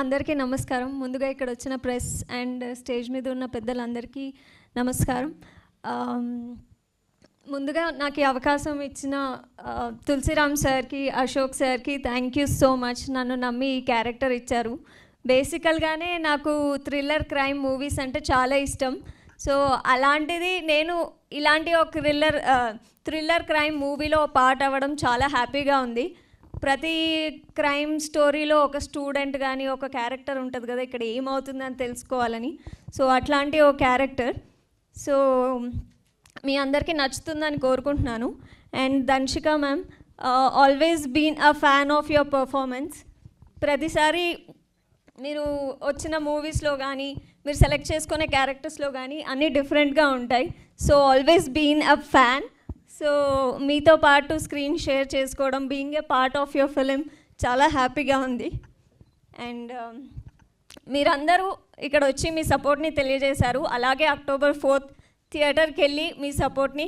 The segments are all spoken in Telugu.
అందరికీ నమస్కారం. ముందుగా ఇక్కడ వచ్చిన ప్రెస్ అండ్ స్టేజ్ మీద ఉన్న పెద్దలందరికీ నమస్కారం. ముందుగా నాకు ఈ అవకాశం ఇచ్చిన తులసిరామ్ సార్కి, అశోక్ సార్కి థ్యాంక్ యూ సో మచ్. నన్ను నమ్మి ఈ క్యారెక్టర్ ఇచ్చారు. బేసికల్గానే నాకు థ్రిల్లర్ క్రైమ్ మూవీస్ అంటే చాలా ఇష్టం. సో అలాంటిది నేను ఇలాంటి ఒక థ్రిల్లర్ క్రైమ్ మూవీలో పార్ట్ అవ్వడం చాలా హ్యాపీగా ఉంది. ప్రతి క్రైమ్ స్టోరీలో ఒక స్టూడెంట్ కానీ ఒక క్యారెక్టర్ ఉంటుంది కదా, ఇక్కడ ఏమవుతుందని తెలుసుకోవాలని. సో అట్లాంటి ఒక క్యారెక్టర్. సో మీ అందరికీ నచ్చుతుందని కోరుకుంటున్నాను. And Dhanshika ma'am, always been a fan of your performance. ప్రతిసారి మీరు వచ్చిన మూవీస్లో కానీ మీరు సెలెక్ట్ చేసుకునే క్యారెక్టర్స్లో కానీ అన్నీ డిఫరెంట్గా ఉంటాయి. So always been a fan. So మీతో పాటు స్క్రీన్ షేర్ చేసుకోవడం, being a part of your film చాలా హ్యాపీగా ఉంది. అండ్ మీరందరూ ఇక్కడ వచ్చి మీ సపోర్ట్ని తెలియజేశారు. అలాగే October 4th థియేటర్కి వెళ్ళి మీ సపోర్ట్ని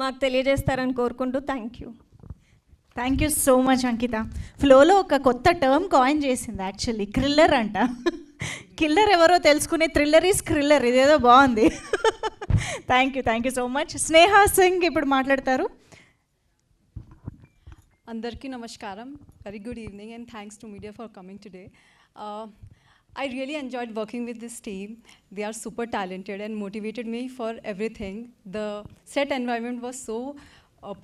మాకు తెలియజేస్తారని కోరుకుంటూ thank you. Thank you so much Ankita. ఫ్లోలో ఒక కొత్త టర్మ్ కాయిన్ చేసింది యాక్చువల్లీ, క్రిల్లర్ అంట. కిల్లర్ ఎవరో తెలుసుకునే థ్రిల్లర్ ఈజ్ క్రిల్లర్. ఇదేదో బాగుంది. Thank you so much. Sneha Singh ఇప్పుడు మాట్లాడతారు. Andarki namaskaram. Very good evening and thanks to media for coming today. I really enjoyed working with this team. They are super talented and motivated me for everything. The set environment was so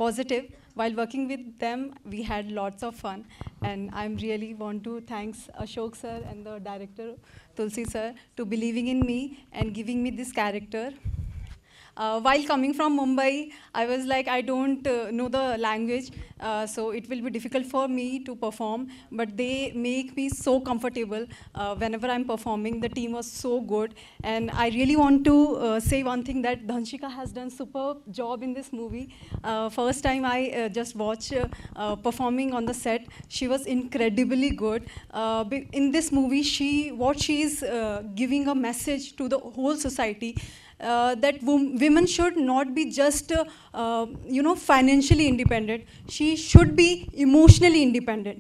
positive. While working with them, we had lots of fun, and I'm really want to thanks Ashok sir and the director Tulsi sir to believing in me and giving me this character. While coming from Mumbai, I was like, I don't know the language, so it will be difficult for me to perform, but they make me so comfortable whenever I'm performing. The team was so good, and I really want to say one thing, that Dhanshika has done superb job in this movie. First time I just watched performing on the set, she was incredibly good. In this movie, she is giving a message to the whole society. That women should not be just financially independent. She should be emotionally independent.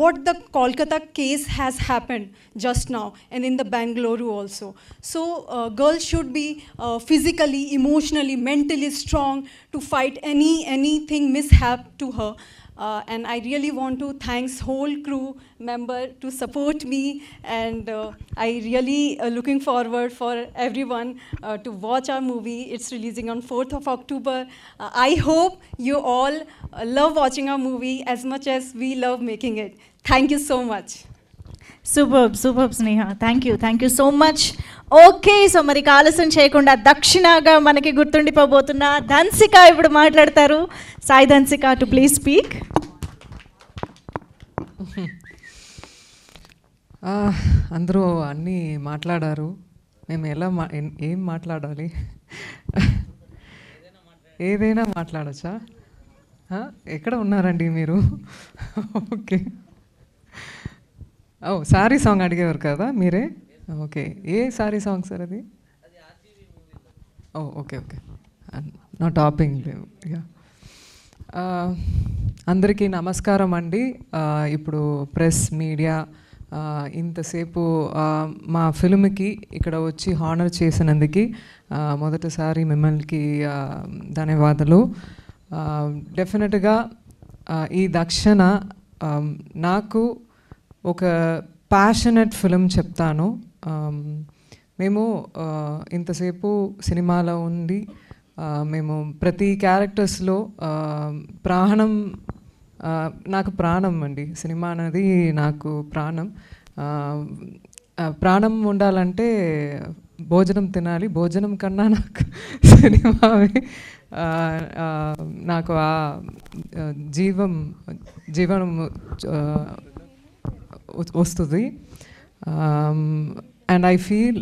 What the Kolkata case has happened just now, and in the Bangalore also. So girls should be physically, emotionally, mentally strong to fight anything mishap to her. And I really want to thanks whole crew member to support me, and I really looking forward for everyone to watch our movie. It's releasing on 4th of October. I hope you all love watching our movie as much as we love making it. Thank you so much. Superb Sneha. Thank you so much. Okay, so మరి ఆలస్యం చేయకుండా దక్షిణగా మనకి గుర్తుండిపోబోతున్న ధన్సిక ఇప్పుడు మాట్లాడతారు. Sai Dhansika to please speak. అందరూ అన్నీ మాట్లాడారు. మేము ఎలా ఏం మాట్లాడాలి? ఏదైనా మాట్లాడచ్చా? ఎక్కడ ఉన్నారండి మీరు? ఓకే. సారీ సాంగ్ అడిగేవారు కదా మీరే. ఓకే, ఏ సారీ సాంగ్ సార్ అది? ఓకే నా టాపింగ్ లేవు. అందరికీ నమస్కారం అండి. ఇప్పుడు ప్రెస్ మీడియా ఇంతసేపు మా ఫిల్మ్కి ఇక్కడ వచ్చి హానర్ చేసినందుకు మొదటిసారి మిమ్మల్ని ధన్యవాదాలు. డెఫినెట్గా ఈ దక్షిణ నాకు ఒక ప్యాషనెట్ ఫిలిం చెప్తాను. మేము ఇంతసేపు సినిమాలో ఉండి మేము ప్రతి క్యారెక్టర్స్లో ప్రాణం, నాకు ప్రాణం అండి. సినిమా అనేది నాకు ప్రాణం. ప్రాణం ఉండాలంటే భోజనం తినాలి. భోజనం కన్నా నాకు సినిమావే నాకు ఆ జీవనం వస్తుంది. అండ్ ఐ ఫీల్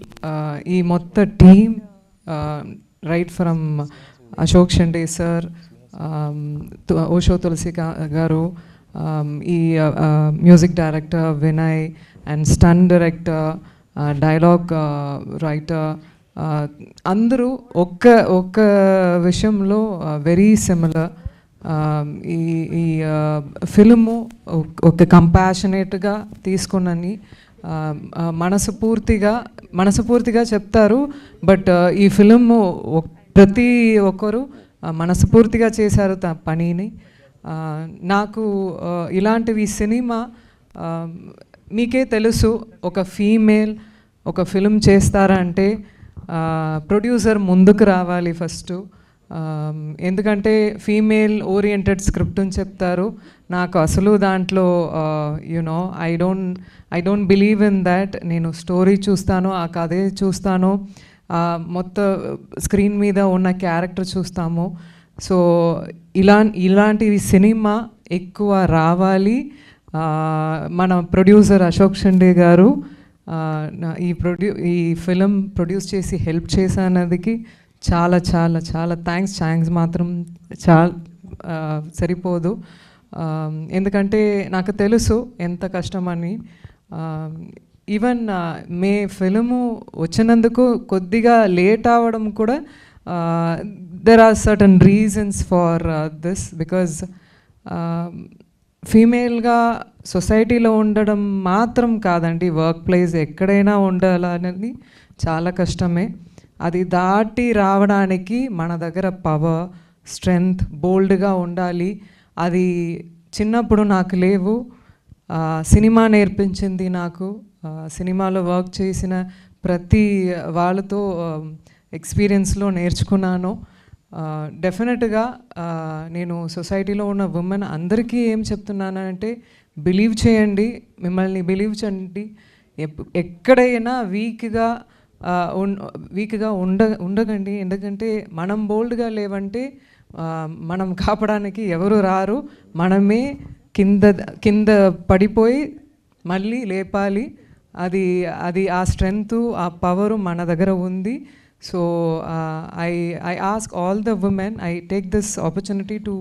ఈ మొత్తం team right from Ashok Shinde sir, Osho Tulasi garu, ఈ music director Vinay and stunt director, dialogue writer, అందరూ ఒక్క విషయంలో వెరీ సిమిలర్. ఈ ఈ ఫిల్ము ఒక కంపాషనేట్గా తీసుకున్నని మనస్ఫూర్తిగా చెప్తారు. బట్ ఈ ఫిల్ము ప్రతి ఒక్కరు మనస్ఫూర్తిగా చేశారు పనిని. నాకు ఇలాంటివి సినిమా మీకే తెలుసు, ఒక ఫీమేల్ ఒక ఫిల్మ్ చేస్తారంటే ప్రొడ్యూసర్ ముందుకు రావాలి ఫస్ట్. ఎందుకంటే ఫీమేల్ ఓరియంటెడ్ స్క్రిప్ట్ అని చెప్తారు. నాకు అసలు దాంట్లో you know I don't believe in that. నేను స్టోరీ చూస్తాను, ఆ కథే చూస్తాను, మొత్తం స్క్రీన్ మీద ఉన్న క్యారెక్టర్ చూస్తాము. సో ఇలాంటివి సినిమా ఎక్కువ రావాలి. మన ప్రొడ్యూసర్ అశోక్ షండే గారు ఈ ఫిలిం ప్రొడ్యూస్ చేసి హెల్ప్ చేసినందుకు చాలా చాలా చాలా థ్యాంక్స్ మాత్రం చాలా సరిపోదు. ఎందుకంటే నాకు తెలుసు ఎంత కష్టమని. ఈవెన్ మే ఫిలిము వచ్చినందుకు కొద్దిగా లేట్ అవ్వడం కూడా there are certain reasons for this. Because ఫీమేల్గా సొసైటీలో ఉండడం మాత్రం కాదండి, వర్క్ ప్లేస్ ఎక్కడైనా ఉండాలనేది చాలా కష్టమే. అది దాటి రావడానికి మన దగ్గర పవర్, స్ట్రెంగ్త్, బోల్డ్గా ఉండాలి. అది చిన్నప్పుడు నాకు లేవు. సినిమా నేర్పించింది నాకు. సినిమాలో వర్క్ చేసిన ప్రతి వాళ్ళతో ఎక్స్పీరియన్స్లో నేర్చుకున్నాను. డెఫినెట్గా నేను సొసైటీలో ఉన్న ఉమెన్ అందరికీ ఏం చెప్తున్నానంటే, బిలీవ్ చేయండి, మిమ్మల్ని బిలీవ్ చేయండి. ఎక్కడైనా వీక్గా ఉండకండి. ఎందుకంటే మనం బోల్డ్గా లేవంటే మనం కాపాడడానికి ఎవరు రారు. మనమే కింద పడిపోయి మళ్ళీ లేపాలి. అది ఆ స్ట్రెంగ్త్, ఆ పవరు మన దగ్గర ఉంది. So I ask all the women, I take this opportunity to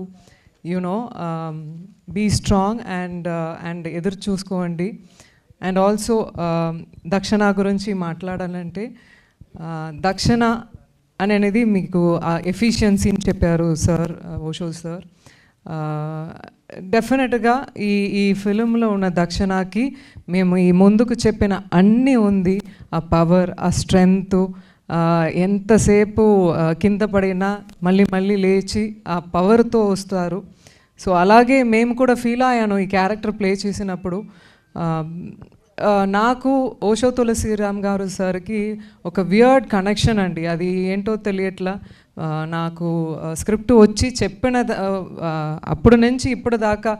be strong and ఎదురు చూసుకోండి. అండ్ ఆల్సో దక్షిణ గురించి మాట్లాడాలంటే, దక్షిణ అనేది మీకు ఎఫిషియన్సీని చెప్పారు సార్, ఓషో సార్. డెఫినెట్గా ఈ ఫిలింలో ఉన్న దక్షిణకి మేము ఈ ముందుకు చెప్పిన అన్నీ ఉంది. ఆ పవర్, ఆ స్ట్రెంగ్త్, ఎంతసేపు కింద పడినా మళ్ళీ లేచి ఆ పవర్తో వస్తారు. సో అలాగే మేము కూడా ఫీల్ అయ్యాను ఈ క్యారెక్టర్ ప్లే చేసినప్పుడు. నాకు ఓషో తులసిరామ్ గారు సార్కి ఒక వియర్డ్ కనెక్షన్ అండి. అది ఏంటో తెలియట్లా. నాకు స్క్రిప్ట్ వచ్చి చెప్పిన అప్పుడు నుంచి ఇప్పుడు దాకా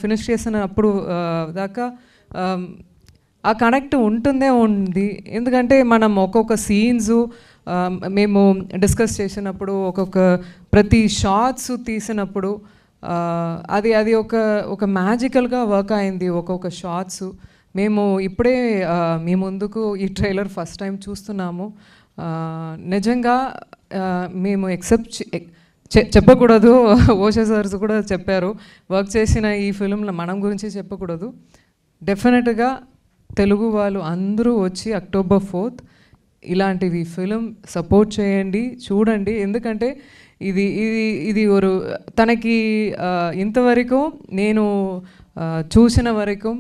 ఫినిష్ చేసిన అప్పుడు దాకా ఆ కనెక్ట్ ఉంది. ఎందుకంటే మనం ఒక్కొక్క సీన్స్ మేము డిస్కస్ చేసినప్పుడు, ప్రతి షార్ట్స్ తీసినప్పుడు అది ఒక మ్యాజికల్గా వర్క్ అయింది. ఒక్కొక్క షార్ట్స్ మేము ఇప్పుడే మీ ముందుకు ఈ ట్రైలర్ ఫస్ట్ టైం చూస్తున్నాము. నిజంగా మేము చెప్పకూడదు. ఓషో సార్స్ కూడా చెప్పారు, వర్క్ చేసిన ఈ ఫిల్మ్లో మనం గురించి చెప్పకూడదు. డెఫినెట్గా తెలుగు వాళ్ళు అందరూ వచ్చి October 4th ఇలాంటివి ఫిలిం సపోర్ట్ చేయండి, చూడండి. ఎందుకంటే ఇది తనకి ఇంతవరకు నేను చూసిన వరకు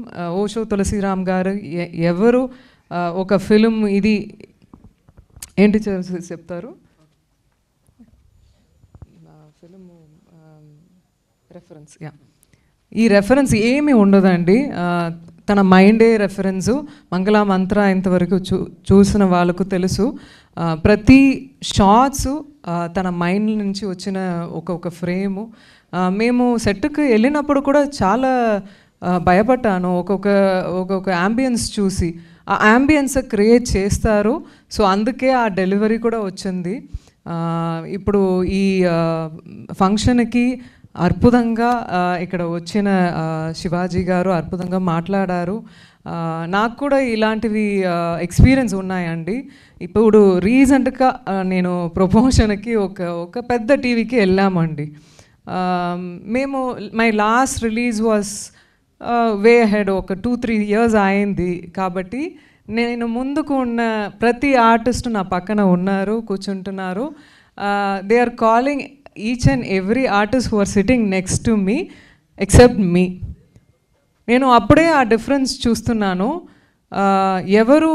ఓషో తులసిరామ్ గారు ఎవరు ఒక ఫిలిం ఇది ఏంటి చెప్తారు, ఫిలిం రెఫరెన్స్, ఈ రెఫరెన్స్ ఏమీ ఉండదండి. తన మైండే రెఫరెన్సు. మంగళ మంత్ర ఇంతవరకు చూసిన వాళ్ళకు తెలుసు. ప్రతి షార్ట్స్ తన మైండ్ నుంచి వచ్చిన ఒక ఫ్రేము. మేము సెట్కి వెళ్ళినప్పుడు కూడా చాలా భయపడ్డాను. ఒక్కొక్క యాంబియన్స్ చూసి ఆ యాంబియన్స్ క్రియేట్ చేస్తారు. సో అందుకే ఆ డెలివరీ కూడా వచ్చింది. ఇప్పుడు ఈ ఫంక్షన్కి అద్భుతంగా ఇక్కడ వచ్చిన శివాజీ గారు అద్భుతంగా మాట్లాడారు. నాకు కూడా ఇలాంటివి ఎక్స్పీరియన్స్ ఉన్నాయండి. ఇప్పుడు రీసెంట్గా నేను ప్రమోషన్కి ఒక పెద్ద టీవీకి వెళ్ళామండి. మేము my last release was way ahead, ఒక 2-3 years అయింది. కాబట్టి నేను ముందుకు ఉన్న ప్రతి ఆర్టిస్ట్ నా పక్కన ఉన్నారు, కూర్చుంటున్నారు. They are calling each and every artist who are sitting next to me except me. నేను అప్పుడే ఆ డిఫరెన్స్ చూస్తున్నాను. ఎవరు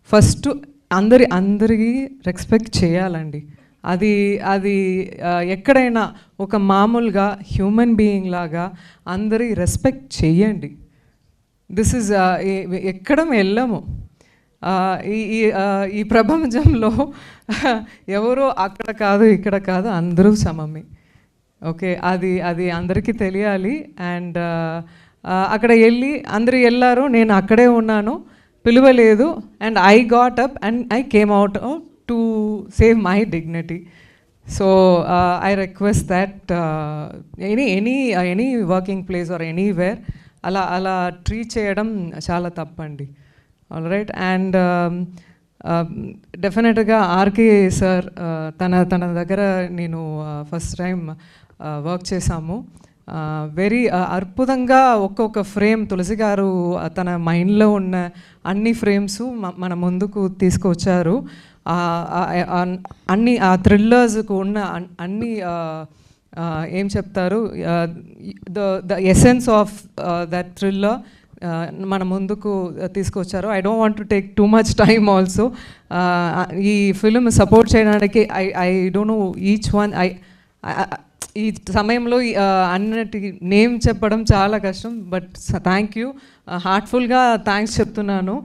ఫస్ట్ అందరికీ రెస్పెక్ట్ చేయాలండి. అది అది ఎక్కడైనా ఒక మామూలుగా హ్యూమన్ బీయింగ్ లాగా అందరి రెస్పెక్ట్ చేయండి. దిస్ ఇస్ ఎక్కడ వెళ్ళము. ఈ ప్రపంచంలో ఎవరో అక్కడ కాదు ఇక్కడ కాదు, అందరూ సమమే. ఓకే, అది అందరికీ తెలియాలి. అండ్ అక్కడ అందరూ వెళ్ళారు, నేను అక్కడే ఉన్నాను, పిలువలేదు. And I got up and I came out to save my dignity. So I request that any working place or anywhere అలా ట్రీట్ చేయడం చాలా తప్పండి. All right. అండ్ డెఫినెట్గా ఆర్కే సార్ తన దగ్గర నేను ఫస్ట్ టైం వర్క్ చేశాము. వెరీ అద్భుతంగా ఒక్కొక్క ఫ్రేమ్ తులసి గారు తన మైండ్లో ఉన్న అన్ని ఫ్రేమ్స్ మన ముందుకు తీసుకొచ్చారు. అన్ని ఆ థ్రిల్లర్స్కు ఉన్న అన్ని ఏం చెప్తారు, the essence of that thriller మన ముందుకు తీసుకొచ్చారు. I don't want to take too much time also. ఈ ఫిల్మ్ సపోర్ట్ చేయడానికి I don't know each one. ఈ సమయంలో అన్నిటి నేమ్ చెప్పడం చాలా కష్టం. బట్ థ్యాంక్ యూ, హార్ట్ఫుల్గా థ్యాంక్స్ చెప్తున్నాను.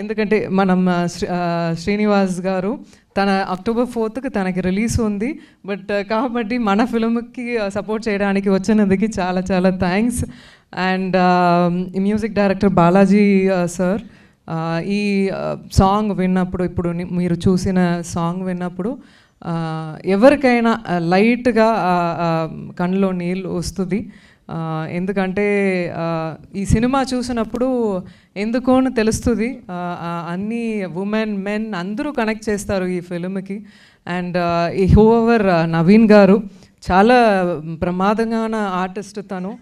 ఎందుకంటే మనం శ్రీనివాస్ గారు తన October 4th తనకి రిలీజ్ ఉంది. బట్ కాబట్టి మన ఫిల్మ్కి సపోర్ట్ చేయడానికి వచ్చినందుకు చాలా చాలా thanks. And music director Balaji sir, ఈ సాంగ్ విన్నప్పుడు, ఇప్పుడు మీరు చూసిన సాంగ్ విన్నప్పుడు ఎవరికైనా లైట్గా కళ్ళలో నీళ్ళు వస్తుంది. ఎందుకంటే ఈ సినిమా చూసినప్పుడు ఎందుకో తెలుస్తుంది, అన్ని ఉమెన్ మెన్ అందరూ కనెక్ట్ చేస్తారు ఈ ఫిల్మ్కి. అండ్ ఈ హూఎవర్ నవీన్ గారు చాలా ప్రమాదంగా ఆర్టిస్ట్ తను.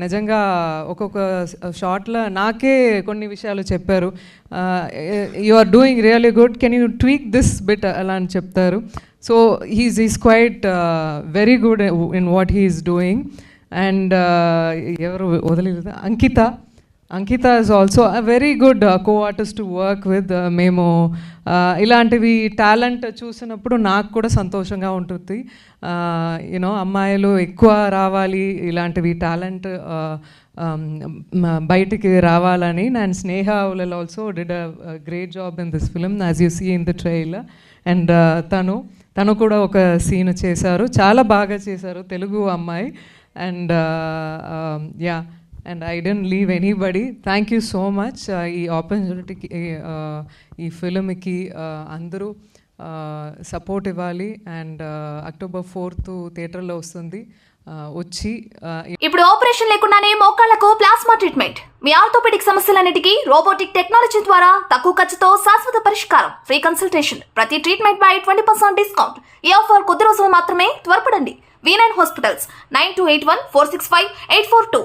నిజంగా ఒక్కొక్క షాట్లో నాకే కొన్ని విషయాలు చెప్పారు. You are doing really good, can you tweak this bit అలా అని చెప్తారు. So he's quite very good in what he is doing. And ఎవరు వదిలేదు, Ankita is also a very good co-artist to work with. మేము ఇలాంటివి టాలెంట్ చూసినప్పుడు నాకు కూడా సంతోషంగా ఉంటుంది. యూనో అమ్మాయిలు ఎక్కువ రావాలి, ఇలాంటివి టాలెంట్ బయటికి రావాలని. And Sneha will also did a great job in this film as you see in the trailer. And తను కూడా ఒక సీన్ చేశారు, చాలా బాగా చేశారు, తెలుగు అమ్మాయి. And yeah, and I don't leave anybody. Thank you so much ఈ ఆపర్చునిటీకి, ఈ ఫిల్మ్కి అందరూ సపోర్ట్ ఇవ్వాలి. అండ్ October 4th థియేటర్లో వస్తుంది, వచ్చి ఇప్పుడు ఆపరేషన్ లేకుండానే మోకాళ్లకు ప్లాస్మా ట్రీట్మెంట్. మీ ఆర్థోపెడిక్ సమస్యలన్నిటికీ రోబోటిక్ టెక్నాలజీ ద్వారా తక్కువ ఖర్చుతో శాశ్వత పరిష్కారం. ఫ్రీ కన్సల్టేషన్, ప్రతి ట్రీట్మెంట్ పై 20% డిస్కౌంట్. ఈ ఆఫర్ కొద్ది రోజులు మాత్రమే, త్వరపడండి. V9 hospitals 9281465842